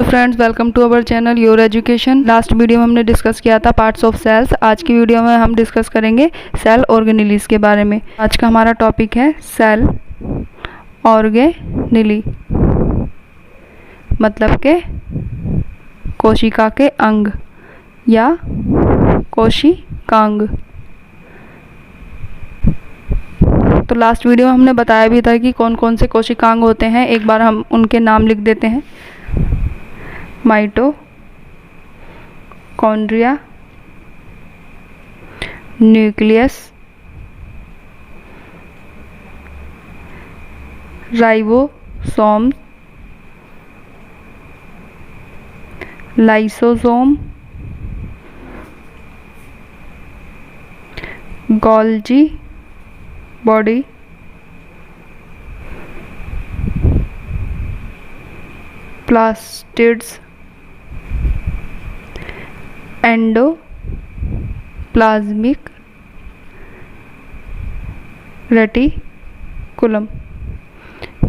Friends, welcome to our channel your education. Last video में हमने discuss किया था पार्ट्स ऑफ सेल्स। आज की वीडियो में हम डिस्कस करेंगे सेल ऑर्गेनेलिस के बारे में। आज का हमारा टॉपिक है सेल ऑर्गेनेली, मतलब के कोशिका के अंग या कोशिकांग। तो लास्ट वीडियो में हमने बताया भी था कि कौन कौन से कोशिकांग होते हैं। एक बार हम उनके नाम लिख देते हैं। Mitochondria, nucleus, ribosome, lysosome, Golgi body, plastids, endoplasmic reticulum.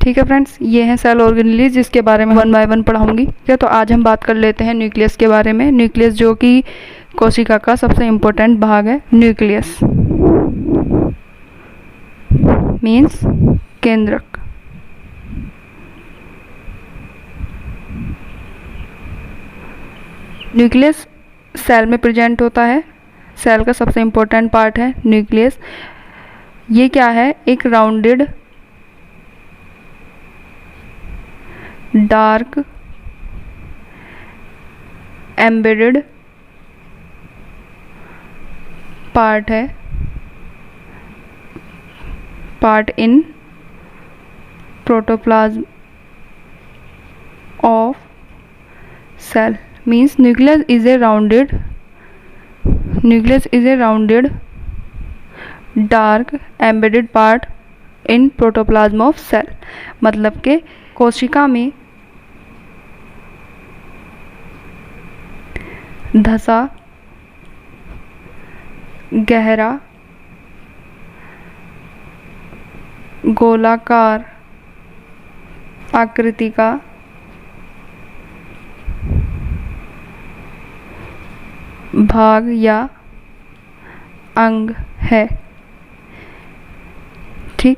ठीक है फ्रेंड्स, ये हैं सेल ऑर्गेनेली जिसके बारे में वन बाय वन पढ़ाऊंगी। ठीक है, तो आज हम बात कर लेते हैं न्यूक्लियस के बारे में। न्यूक्लियस जो कि कोशिका का सबसे इम्पोर्टेंट भाग है। न्यूक्लियस मीन्स केंद्रक। न्यूक्लियस सेल में प्रेजेंट होता है। सेल का सबसे इम्पोर्टेंट पार्ट है न्यूक्लियस। ये क्या है? एक राउंडेड डार्क एम्बेडेड पार्ट है, part in protoplasm of cell. means nucleus is a rounded dark embedded part in protoplasm of cell। मतलब के कोशिका में धसा गहरा गोलाकार आकृति का भाग या अंग है। ठीक,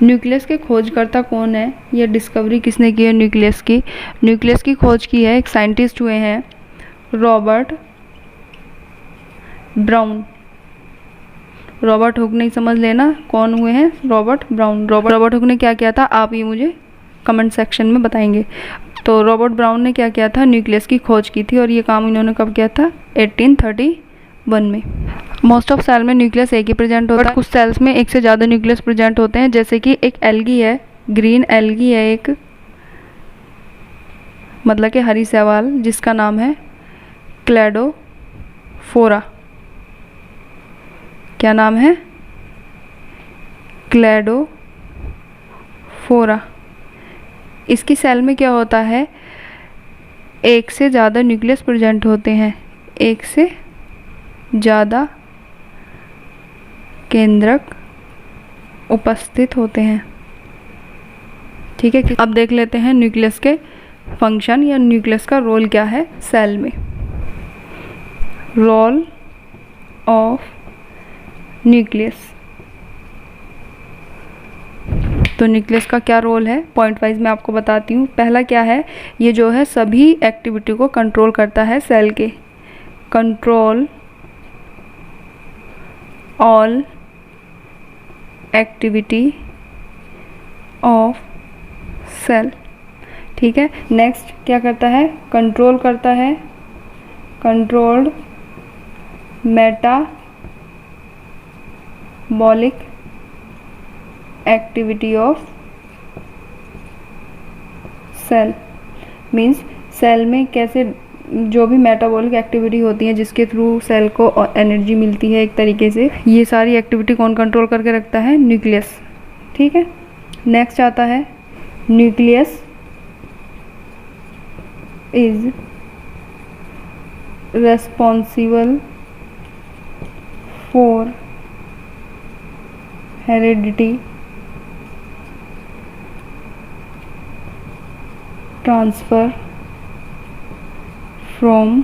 न्यूक्लियस के खोजकर्ता कौन है? यह डिस्कवरी किसने की है न्यूक्लियस की? न्यूक्लियस की खोज की है एक साइंटिस्ट हुए हैं, रॉबर्ट ब्राउन। रॉबर्ट हुक नहीं समझ लेना, कौन हुए हैं? Robert brown. रॉबर्ट हुक ने क्या किया था, आप ये मुझे कमेंट सेक्शन में बताएंगे। तो रॉबर्ट ब्राउन ने क्या किया था? न्यूक्लियस की खोज की थी। और ये काम इन्होंने कब किया था? 1831 में। मोस्ट ऑफ सेल में न्यूक्लियस एक ही प्रेजेंट होता है। कुछ सेल्स में एक से ज़्यादा न्यूक्लियस प्रेजेंट होते हैं, जैसे कि एक एल्गी है, ग्रीन एल्गी है एक, मतलब कि हरी शैवाल, जिसका नाम है क्लैडोफोरा। क्या नाम है? क्लैडोफोरा। इसकी सेल में क्या होता है? एक से ज़्यादा न्यूक्लियस प्रेजेंट होते हैं, एक से ज़्यादा केंद्रक उपस्थित होते हैं। ठीक है, अब देख लेते हैं न्यूक्लियस के फंक्शन या न्यूक्लियस का रोल क्या है सेल में। Role of nucleus. तो न्यूक्लियस का क्या रोल है, पॉइंट वाइज मैं आपको बताती हूँ। पहला क्या है? ये जो है सभी एक्टिविटी को कंट्रोल करता है सेल के। Control all activity of cell. ठीक है, नेक्स्ट क्या करता है? कंट्रोल करता है, controlled metabolic activity of cell. Means cell में कैसे जो भी मेटाबॉलिक एक्टिविटी होती है, जिसके थ्रू सेल को एनर्जी मिलती है एक तरीके से, ये सारी एक्टिविटी कौन कंट्रोल करके रखता है? न्यूक्लियस। ठीक है, नेक्स्ट आता है nucleus is responsible for heredity transfer from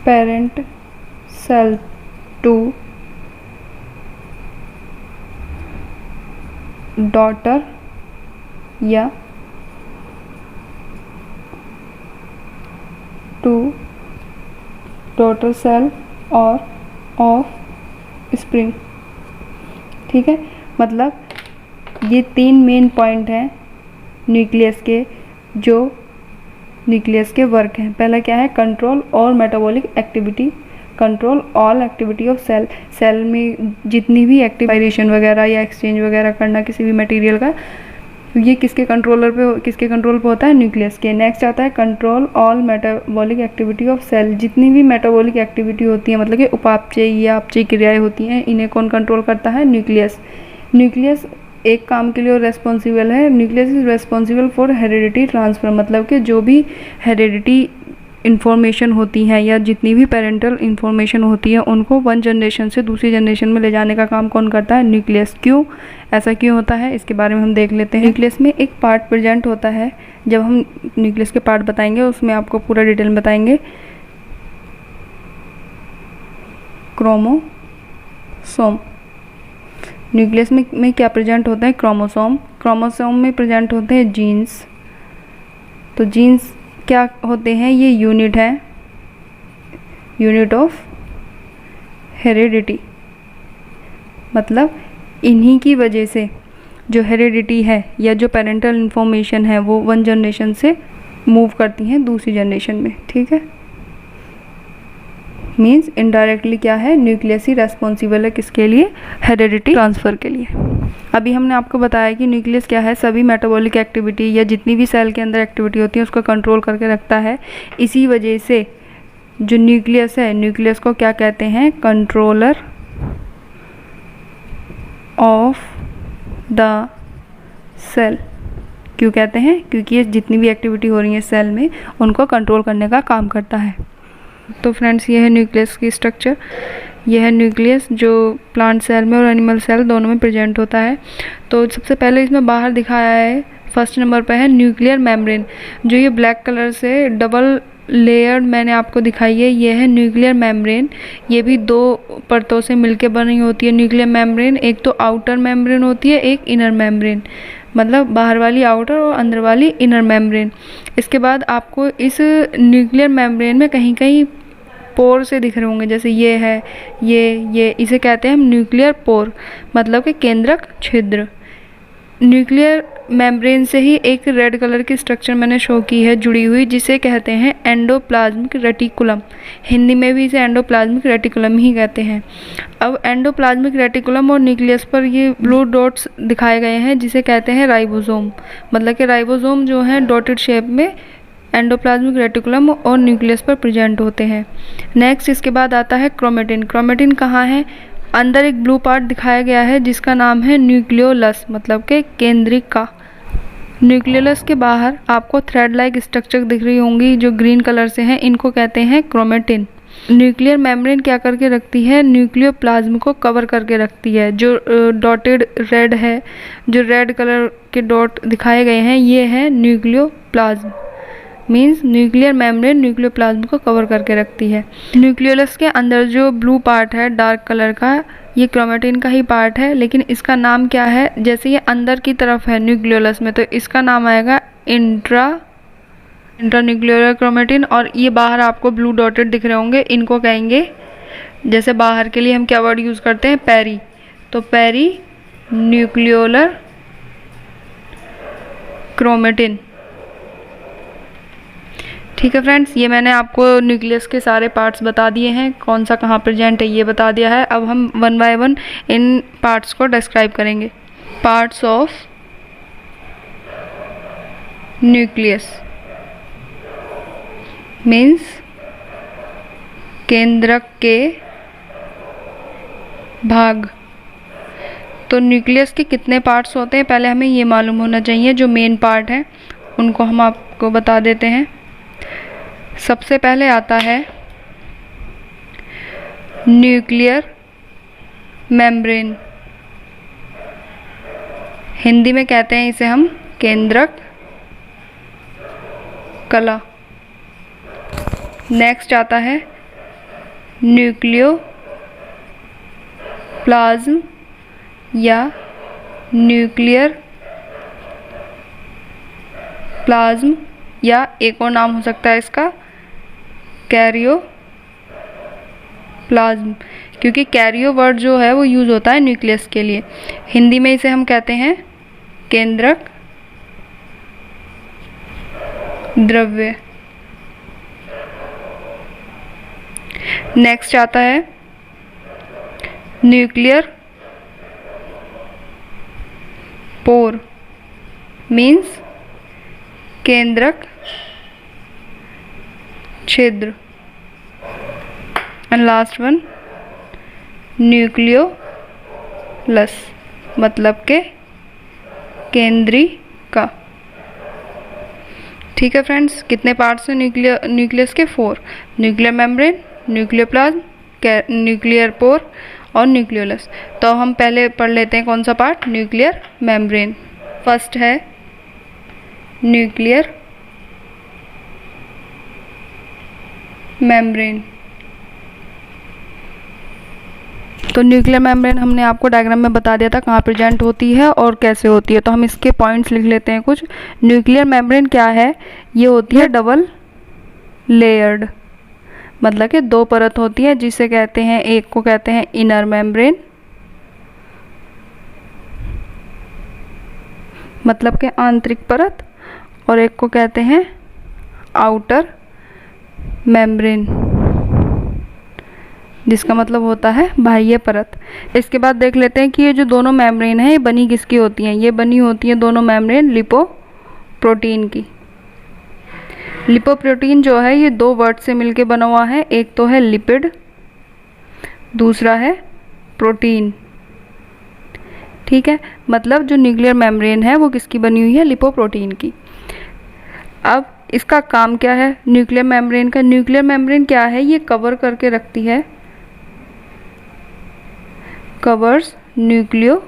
parent cell to daughter या टू डॉटर सेल और ऑफ स्प्रिंग। ठीक है, मतलब ये 3 मेन पॉइंट हैं न्यूक्लियस के, जो न्यूक्लियस के वर्क हैं। पहला क्या है, कंट्रोल और metabolic activity, control all activity of cell. Cell में जितनी भी एक्टिवाइजेशन वगैरह या एक्सचेंज वगैरह करना किसी भी मटेरियल का, ये किसके कंट्रोल पे होता है, न्यूक्लियस के। नेक्स्ट आता है control all metabolic activity of cell. जितनी भी मेटाबॉलिक एक्टिविटी होती है, मतलब कि उपापचय या अपचय क्रियाएं होती हैं, इन्हें कौन कंट्रोल करता है, न्यूक्लियस। न्यूक्लियस एक काम के लिए रेस्पॉन्सिबल है, nucleus is responsible for heredity transfer. मतलब कि जो भी हेरिडिटी इन्फॉर्मेशन होती है या जितनी भी पेरेंटल इन्फॉर्मेशन होती है, उनको वन जनरेशन से दूसरी जनरेशन में ले जाने का काम कौन करता है, न्यूक्लियस। क्यों, ऐसा क्यों होता है, इसके बारे में हम देख लेते हैं। न्यूक्लियस में एक पार्ट प्रेजेंट होता है, जब हम न्यूक्लियस के पार्ट बताएंगे उसमें आपको पूरा डिटेल में बताएंगे। क्रोमोसोम। न्यूक्लियस में क्या प्रेजेंट होता है, क्रोमोसोम। क्रोमोसोम में प्रेजेंट होते हैं जीन्स। तो जीन्स क्या होते हैं, ये यूनिट है, यूनिट ऑफ हेरिडिटी। मतलब इन्हीं की वजह से जो हेरिडिटी है या जो पेरेंटल इन्फॉर्मेशन है वो वन जनरेशन से मूव करती हैं दूसरी जनरेशन में। ठीक है, मीन्स इनडायरेक्टली क्या है, न्यूक्लियस ही रेस्पॉन्सिबल है किसके लिए, हेरिडिटी ट्रांसफ़र के लिए। अभी हमने आपको बताया कि न्यूक्लियस क्या है, सभी मेटाबॉलिक एक्टिविटी या जितनी भी सेल के अंदर एक्टिविटी होती है उसको कंट्रोल करके रखता है। इसी वजह से जो न्यूक्लियस है, न्यूक्लियस को क्या कहते हैं, कंट्रोलर ऑफ द सेल। क्यों कहते हैं, क्योंकि ये जितनी भी एक्टिविटी हो रही है सेल में उनको कंट्रोल करने का काम करता है। तो फ्रेंड्स, ये है न्यूक्लियस की स्ट्रक्चर। यह है न्यूक्लियस जो प्लांट सेल में और एनिमल सेल दोनों में प्रेजेंट होता है। तो सबसे पहले इसमें बाहर दिखाया है, फर्स्ट नंबर पे है न्यूक्लियर मेम्ब्रेन। जो ये ब्लैक कलर से डबल लेयर्ड मैंने आपको दिखाई है, ये है न्यूक्लियर मेम्ब्रेन। ये भी 2 परतों से मिलकर बनी होती है न्यूक्लियर मेम्ब्रेन। एक तो आउटर मेम्ब्रेन होती है, एक इनर मेम्ब्रेन, मतलब बाहर वाली आउटर और अंदर वाली इनर मेम्ब्रेन। इसके बाद आपको इस न्यूक्लियर मेम्ब्रेन में कहीं कहीं पोर से दिख रहे होंगे, जैसे ये है, ये इसे कहते हैं हम न्यूक्लियर पोर, मतलब कि केंद्रक छिद्र। न्यूक्लियर मेम्ब्रेन से ही एक रेड कलर की स्ट्रक्चर मैंने शो की है जुड़ी हुई, जिसे कहते हैं एंडोप्लाज्मिक रेटिकुलम। हिंदी में भी इसे एंडोप्लाज्मिक रेटिकुलम ही कहते हैं। अब एंडोप्लाज्मिक रेटिकुलम और न्यूक्लियस पर ये ब्लू डॉट्स दिखाए गए हैं, जिसे कहते हैं राइबोसोम। मतलब कि राइबोसोम जो है डॉटेड शेप में एंडोप्लाज्मिक रेटिकुलम और न्यूक्लियस पर प्रेजेंट होते हैं। नेक्स्ट इसके बाद आता है क्रोमेटिन। क्रोमेटिन कहाँ है, अंदर एक ब्लू पार्ट दिखाया गया है जिसका नाम है न्यूक्लियोलस, मतलब कि केंद्रिका। न्यूक्लियोलस के बाहर आपको थ्रेड लाइक स्ट्रक्चर दिख रही होंगी जो ग्रीन कलर से हैं, इनको कहते हैं क्रोमेटिन। न्यूक्लियर मेम्ब्रेन क्या करके रखती है, न्यूक्लियोप्लाज्म को कवर करके रखती है। जो डॉटेड रेड है, जो रेड कलर के डॉट दिखाए गए हैं, ये है nucleoplasm. Means nuclear membrane nucleoplasm को कवर करके रखती है। न्यूक्लियोलस के अंदर जो ब्लू पार्ट है डार्क कलर का, ये क्रोमेटिन का ही पार्ट है, लेकिन इसका नाम क्या है, जैसे ये अंदर की तरफ है न्यूक्लियोलस में, तो इसका नाम आएगा इंट्रान्यूक्लियर क्रोमेटिन। और ये बाहर आपको ब्लू डॉटेड दिख रहे होंगे, इनको कहेंगे, जैसे बाहर के लिए हम क्या वर्ड यूज़ करते हैं, पेरी, तो पेरी न्यूक्लियोलर क्रोमेटिन। ठीक है फ्रेंड्स, ये मैंने आपको न्यूक्लियस के सारे पार्ट्स बता दिए हैं, कौन सा कहाँ प्रेजेंट है ये बता दिया है। अब हम 1 बाय 1 इन पार्ट्स को डिस्क्राइब करेंगे। पार्ट्स ऑफ न्यूक्लियस मीन्स केंद्रक के भाग। तो न्यूक्लियस के कितने पार्ट्स होते हैं पहले हमें ये मालूम होना चाहिए। जो मेन पार्ट है उनको हम आपको बता देते हैं। सबसे पहले आता है न्यूक्लियर मेम्ब्रेन, हिंदी में कहते हैं इसे हम केंद्रक कला। नेक्स्ट आता है न्यूक्लियोप्लाज्म या न्यूक्लियर प्लाज्म, या एक और नाम हो सकता है इसका कैरियोप्लाज्म, क्योंकि कैरियो वर्ड जो है वो यूज़ होता है न्यूक्लियस के लिए। हिंदी में इसे हम कहते हैं केंद्रक द्रव्य। नेक्स्ट आता है न्यूक्लियर पोर, मीन्स केंद्रक छिद्र। एंड लास्ट वन न्यूक्लियोलस, मतलब के केंद्रिका। ठीक है फ्रेंड्स, कितने पार्ट्स हैं न्यूक्लियस के? 4। Nuclear membrane, nucleoplasm, nuclear pore और न्यूक्लियोलस। तो हम पहले पढ़ लेते हैं कौन सा पार्ट? Nuclear membrane. फर्स्ट है न्यूक्लियर मेम्ब्रेन। तो न्यूक्लियर मेम्ब्रेन हमने आपको डायग्राम में बता दिया था कहाँ प्रेजेंट होती है और कैसे होती है, तो हम इसके पॉइंट्स लिख लेते हैं कुछ। न्यूक्लियर मेम्ब्रेन क्या है? ये होती है डबल लेयर्ड, मतलब कि 2 परत होती है, जिसे कहते हैं, एक को कहते हैं इनर मेम्ब्रेन, मतलब कि आंतरिक परत, और एक को कहते हैं आउटर मेम्ब्रेन, जिसका मतलब होता है बाह्य परत। इसके बाद देख लेते हैं कि ये जो दोनों मेम्ब्रेन है ये बनी किसकी होती हैं? ये बनी होती है दोनों मेम्ब्रेन लिपोप्रोटीन की। लिपोप्रोटीन जो है ये 2 वर्ड से मिलके बना हुआ है, एक तो है लिपिड, दूसरा है प्रोटीन। ठीक है, मतलब जो न्यूक्लियर मेम्ब्रेन है वो किसकी बनी हुई है? लिपोप्रोटीन की। अब इसका काम क्या है न्यूक्लियर मेम्ब्रेन का? न्यूक्लियर मेम्ब्रेन क्या है? ये कवर करके रखती है, कवर्स न्यूक्लियोप्लाज्म,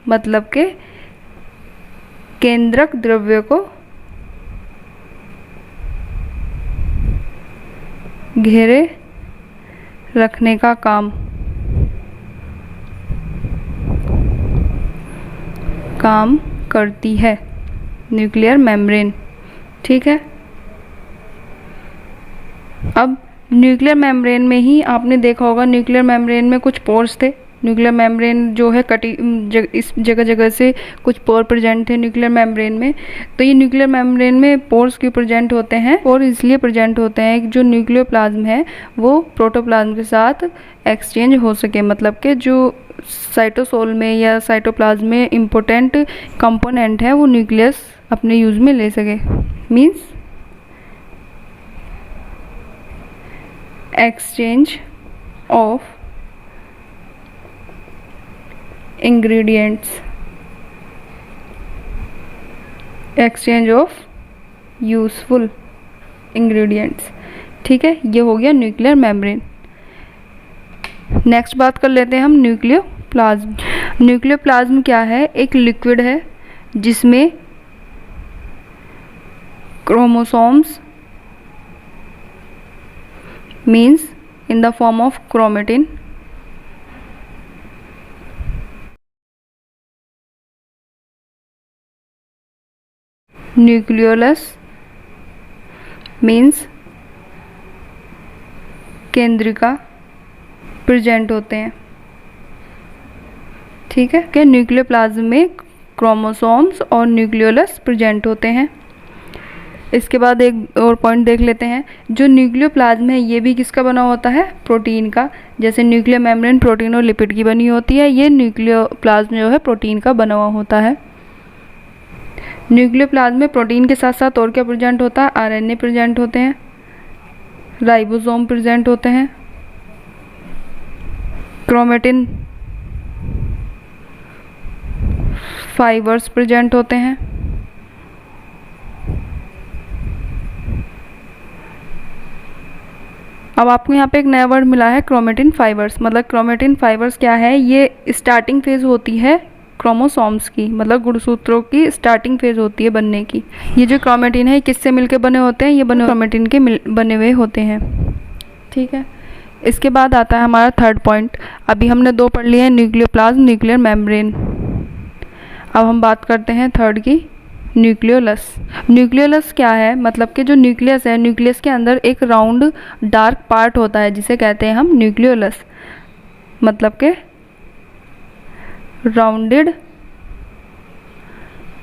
मतलब के केंद्रक द्रव्य को घेरे रखने का काम करती है न्यूक्लियर मेम्ब्रेन। ठीक है, अब न्यूक्लियर मेम्ब्रेन में ही आपने देखा होगा, न्यूक्लियर मेम्ब्रेन में कुछ पोर्स थे। न्यूक्लियर मेम्ब्रेन जो है इस जगह जगह से कुछ पोर प्रेजेंट थे न्यूक्लियर मेम्ब्रेन में। तो ये न्यूक्लियर मेम्ब्रेन में पोर्स क्यों प्रेजेंट होते हैं? और इसलिए प्रेजेंट होते हैं कि जो न्यूक्लियोप्लाज्म है वो प्रोटोप्लाज्म के साथ एक्सचेंज हो सके, मतलब कि जो साइटोसोल में या साइटोप्लाज्म में इम्पोर्टेंट कंपोनेंट है वो न्यूक्लियस अपने यूज़ में ले सके, means exchange of ingredients, exchange of useful ingredients। ठीक है, ये हो गया न्यूक्लियर मेम्ब्रेन। नेक्स्ट बात कर लेते हैं हम न्यूक्लियोप्लाज्म। न्यूक्लियोप्लाज्म क्या है? एक लिक्विड है जिसमें chromosomes, means in the form of chromatin, nucleolus means केंद्रिका प्रेजेंट होते हैं। ठीक है, कि न्यूक्लियोप्लाज्म में क्रोमोसोम्स और न्यूक्लियोलस प्रेजेंट होते हैं। इसके बाद एक और पॉइंट देख लेते हैं, जो न्यूक्लियोप्लाज्म है ये भी किसका बना होता है? प्रोटीन का। जैसे न्यूक्लियर मेम्ब्रेन प्रोटीन और लिपिड की बनी होती है, ये न्यूक्लियोप्लाज्म जो है प्रोटीन का बना हुआ होता है। न्यूक्लियोप्लाज्म में प्रोटीन के साथ साथ और क्या प्रेजेंट होता है? आरएनए प्रेजेंट होते हैं, राइबोसोम प्रेजेंट होते हैं, क्रोमेटिन फाइबर्स प्रेजेंट होते हैं। अब आपको यहाँ पे एक नया वर्ड मिला है क्रोमेटिन फाइबर्स। मतलब क्रोमेटिन फाइबर्स क्या है? ये स्टार्टिंग फेज होती है क्रोमोसोम्स की, मतलब गुणसूत्रों की स्टार्टिंग फेज होती है बनने की। ये जो क्रोमेटिन है किससे मिलकर बने होते हैं, ये बने क्रोमेटिन के बने हुए होते हैं। ठीक है, इसके बाद आता है हमारा थर्ड पॉइंट। अभी हमने दो पढ़ लिए हैं, न्यूक्लियोप्लाज्म, न्यूक्लियर मेम्ब्रेन। अब हम बात करते हैं थर्ड की, न्यूक्लियोलस। न्यूक्लियोलस क्या है, मतलब कि जो न्यूक्लियस है, न्यूक्लियस के अंदर एक राउंड डार्क पार्ट होता है जिसे कहते हैं हम न्यूक्लियोलस, मतलब के rounded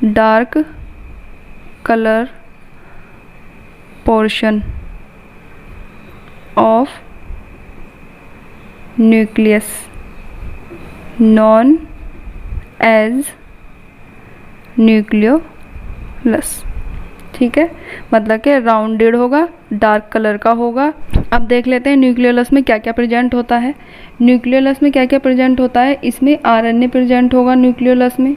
dark colour portion of nucleus known as nucleolus. ठीक है, मतलब कि राउंडेड होगा, डार्क कलर का होगा। अब देख लेते हैं न्यूक्लियोलस में क्या क्या प्रेजेंट होता है। न्यूक्लियोलस में क्या क्या प्रेजेंट होता है, इसमें आरएनए प्रेजेंट होगा, न्यूक्लियोलस में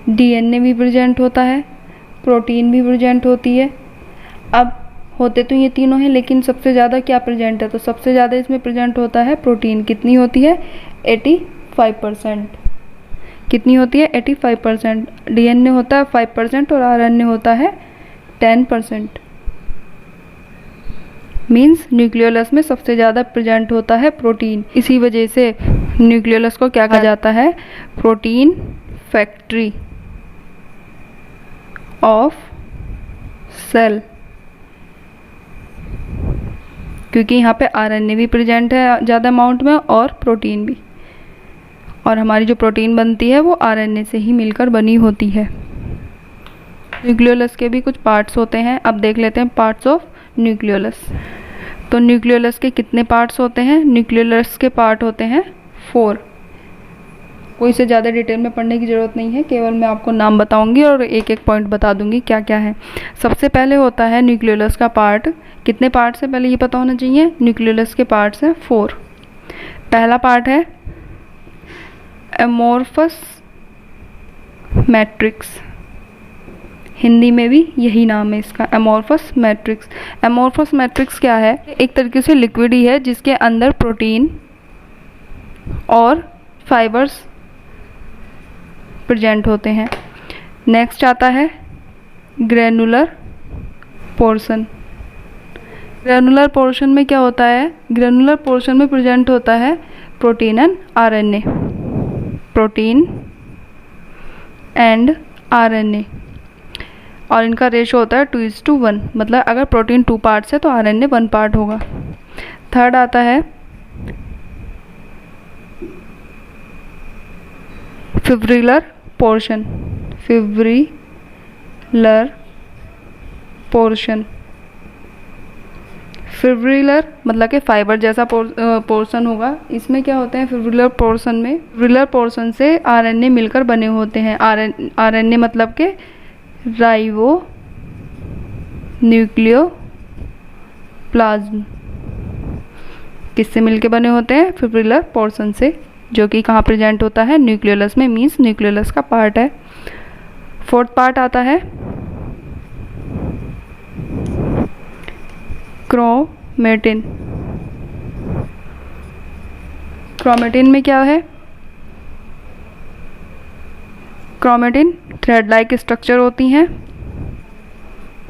डीएनए भी प्रेजेंट होता है, प्रोटीन भी प्रेजेंट होती है। अब होते तो ये तीनों हैं, लेकिन सबसे ज़्यादा क्या प्रेजेंट है, तो सबसे ज़्यादा इसमें प्रेजेंट होता है प्रोटीन। कितनी होती है, 85%। कितनी होती है, 85%। डीएनए होता है 5% और आरएनए होता है 10%। मीन्स न्यूक्लियोलस में सबसे ज़्यादा प्रेजेंट होता है प्रोटीन। इसी वजह से न्यूक्लियोलस को क्या कहा जाता है, प्रोटीन फैक्ट्री ऑफ सेल, क्योंकि यहाँ पे आरएनए भी प्रेजेंट है ज़्यादा अमाउंट में और प्रोटीन भी, और हमारी जो प्रोटीन बनती है वो आरएनए से ही मिलकर बनी होती है। न्यूक्लियोलस के भी कुछ पार्ट्स होते हैं। अब देख लेते हैं पार्ट्स ऑफ न्यूक्लियोलस। तो न्यूक्लियोलस के कितने पार्ट्स होते हैं, न्यूक्लियोलस के पार्ट होते हैं 4। कोई से ज़्यादा डिटेल में पढ़ने की ज़रूरत नहीं है, केवल मैं आपको नाम बताऊंगी और एक एक पॉइंट बता दूंगी क्या क्या है। सबसे पहले होता है न्यूक्लियोलस का पार्ट। कितने पार्ट्स है पहले ये पता होना चाहिए। न्यूक्लियोलस के पार्ट्स हैं 4। पहला पार्ट है एमोर्फस मैट्रिक्स, हिंदी में भी यही नाम है इसका, एमोर्फस मैट्रिक्स। एमोर्फस मैट्रिक्स क्या है, एक तरीके से लिक्विड ही है जिसके अंदर प्रोटीन और फाइबर्स प्रेजेंट होते हैं। नेक्स्ट आता है ग्रेनुलर पोर्शन। ग्रेनुलर पोर्शन में क्या होता है, ग्रेनुलर पोर्शन में प्रेजेंट होता है protein and RNA, protein and RNA, और इनका रेशो होता है 2:1, मतलब अगर प्रोटीन 2 पार्ट्स है तो आरएनए 1 पार्ट होगा। थर्ड आता है fibrillar portion, fibrillar portion, fibrillar मतलब कि फाइबर जैसा पोर्शन होगा। इसमें क्या होता है फिब्रिलर पोर्शन में, फिब्रिलर पोर्शन से आरएनए मिलकर बने होते हैं। आरएनए मतलब के राइबो न्यूक्लियोप्लाज्म किससे मिलके बने होते हैं, फिब्रिलर पोर्शन से, जो कि कहाँ प्रेजेंट होता है, न्यूक्लियोलस में, मीन्स न्यूक्लियोलस का पार्ट है। फोर्थ पार्ट आता है क्रोमेटिन। क्रोमेटिन में क्या है, क्रोमेटिन थ्रेड लाइक स्ट्रक्चर होती हैं,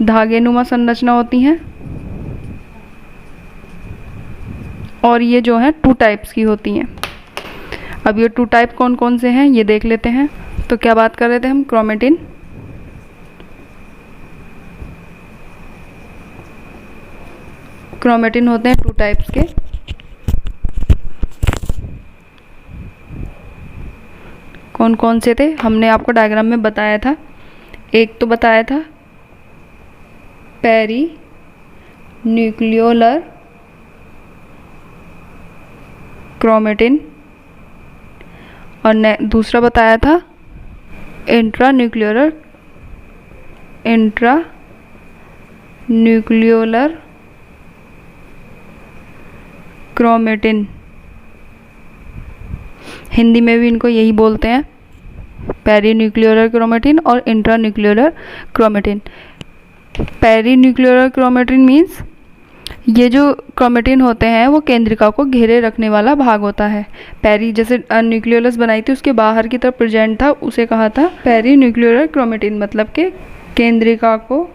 धागेनुमा संरचना होती हैं, और ये जो है 2 टाइप्स की होती हैं। अब ये 2 टाइप कौन कौन से हैं ये देख लेते हैं। तो क्या बात कर रहे थे हम, क्रोमेटिन, क्रोमेटिन होते हैं 2 टाइप्स के। कौन कौन से थे, हमने आपको डायग्राम में बताया था। एक तो बताया था पेरी न्यूक्लियोलर क्रोमेटिन, और दूसरा बताया था इंट्रा न्यूक्लियोलर क्रोमेटिन। हिंदी में भी इनको यही बोलते हैं, पेरी न्यूक्लियोलर क्रोमेटिन और intranucleolar chromatin. Perinucleolar chromatin means ये जो क्रोमेटिन होते हैं वो केंद्रिका को घेरे रखने वाला भाग होता है। पेरी, जैसे न्यूक्लियोलस बनाई थी उसके बाहर की तरफ प्रेजेंट था, उसे कहा था पेरी न्यूक्लियोलर क्रोमेटिन, मतलब कि केंद्रिका को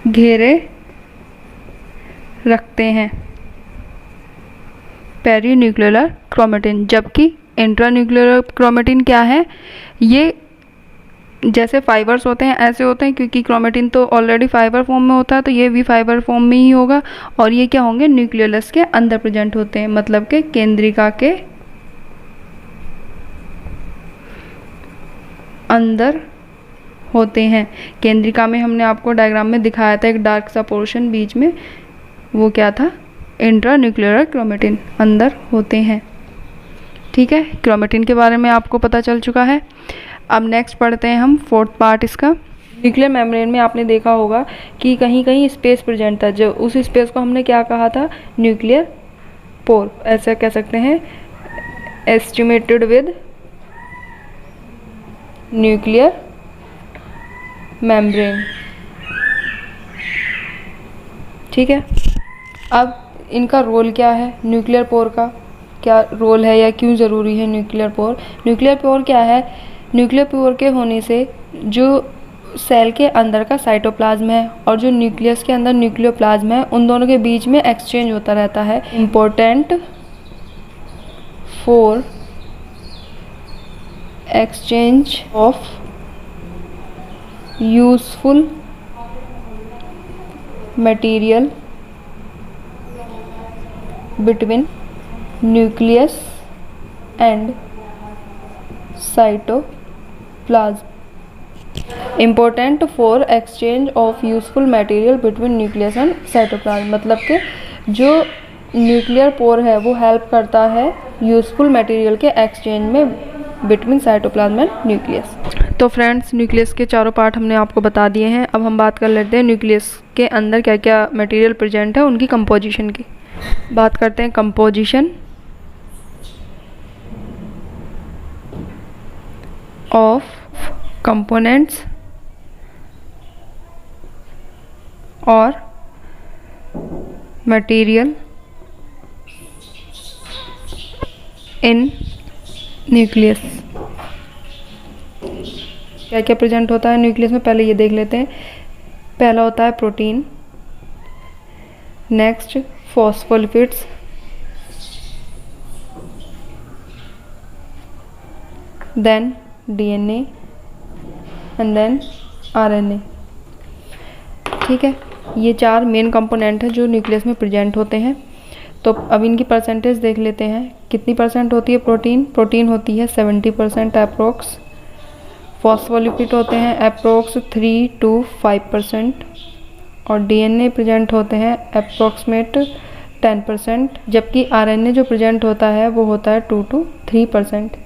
घेरे रखते हैं पेरी न्यूक्लियोलर क्रोमेटिन। जबकि इंट्रा न्यूक्लियोलर क्रोमेटिन क्या है, ये जैसे फाइबर्स होते हैं ऐसे होते हैं, क्योंकि क्रोमेटिन तो ऑलरेडी फाइबर फॉर्म में होता है तो ये भी फाइबर फॉर्म में ही होगा, और ये क्या होंगे, न्यूक्लियोलस के अंदर प्रेजेंट होते हैं, मतलब कि केंद्रिका के अंदर होते हैं। केंद्रिका में हमने आपको डायग्राम में दिखाया था एक डार्क सा पोर्शन बीच में, वो क्या था, इंट्रा न्यूक्लियोलर क्रोमेटिन अंदर होते हैं। ठीक है, क्रोमेटिन के बारे में आपको पता चल चुका है। अब नेक्स्ट पढ़ते हैं हम फोर्थ पार्ट इसका। न्यूक्लियर मेम्ब्रेन में आपने देखा होगा कि कहीं कहीं स्पेस प्रेजेंट था, जो उस स्पेस को हमने क्या कहा था, न्यूक्लियर पोर, ऐसा कह सकते हैं, एस्टिमेटेड विद न्यूक्लियर मेम्ब्रेन। ठीक है, अब इनका रोल क्या है, न्यूक्लियर पोर का क्या रोल है या क्यों ज़रूरी है न्यूक्लियर पोर। न्यूक्लियर पोर क्या है, न्यूक्लियर पोर के होने से जो सेल के अंदर का साइटोप्लाज्म है और जो न्यूक्लियस के अंदर न्यूक्लियोप्लाज्म है, उन दोनों के बीच में एक्सचेंज होता रहता है। Important for exchange of useful material between nucleus and cytoplasm. Important for exchange of useful material between nucleus and cytoplasm, मतलब कि जो न्यूक्लियर पोर है वो हेल्प करता है यूजफुल मटेरियल के एक्सचेंज में बिटवीन साइटोप्लाज्म एंड न्यूक्लियस। तो फ्रेंड्स, न्यूक्लियस के चारों पार्ट हमने आपको बता दिए हैं। अब हम बात कर लेते हैं न्यूक्लियस के अंदर क्या क्या मटेरियल प्रेजेंट है, उनकी कंपोजिशन की बात करते हैं। कंपोजिशन ऑफ कंपोनेंट्स और मटेरियल इन न्यूक्लियस। क्या क्या प्रेजेंट होता है न्यूक्लियस में, पहले ये देख लेते हैं। पहला होता है protein, next phospholipids, then DNA and then RNA. ठीक है, ये चार मेन कंपोनेंट हैं जो न्यूक्लियस में प्रेजेंट होते हैं। तो अब इनकी परसेंटेज देख लेते हैं, कितनी परसेंट होती है प्रोटीन होती है 70% अप्रोक्स। फॉस्फोलिपिड होते हैं अप्रोक्स 3 to 5%, और डीएनए प्रेजेंट होते हैं अप्रोक्सीमेट 10%, जबकि आरएनए जो प्रेजेंट होता है वो होता है 2 to 3%।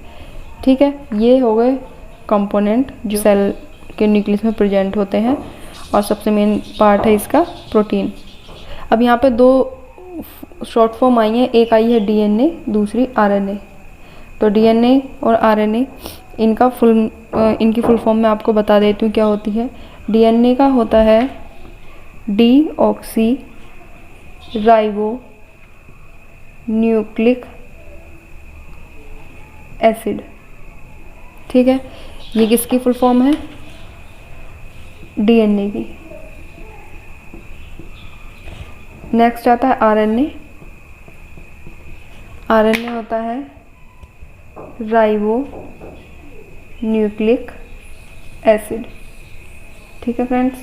ठीक है, ये हो गए कंपोनेंट जो सेल के न्यूक्लियस में प्रेजेंट होते हैं, और सबसे मेन पार्ट है इसका प्रोटीन। अब यहाँ पे दो शॉर्ट फॉर्म आई है, एक आई है डीएनए, दूसरी आरएनए। तो डीएनए और आरएनए इनकी फुल फॉर्म में आपको बता देती हूँ क्या होती है। डीएनए का होता है डीऑक्सी राइबो न्यूक्लिक एसिड। ठीक है, ये किसकी फुल फॉर्म है, डीएनए की। नेक्स्ट आता है आरएनए। आरएनए होता है राइबो न्यूक्लिक एसिड। ठीक है फ्रेंड्स,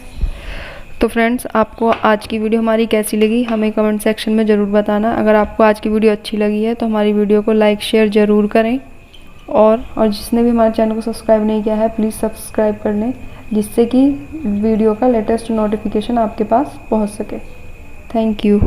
तो फ्रेंड्स आपको आज की वीडियो हमारी कैसी लगी हमें कमेंट सेक्शन में ज़रूर बताना। अगर आपको आज की वीडियो अच्छी लगी है तो हमारी वीडियो को लाइक शेयर ज़रूर करें, और जिसने भी हमारे चैनल को सब्सक्राइब नहीं किया है प्लीज़ सब्सक्राइब कर लें, जिससे कि वीडियो का लेटेस्ट नोटिफिकेशन आपके पास पहुंच सके। Thank you.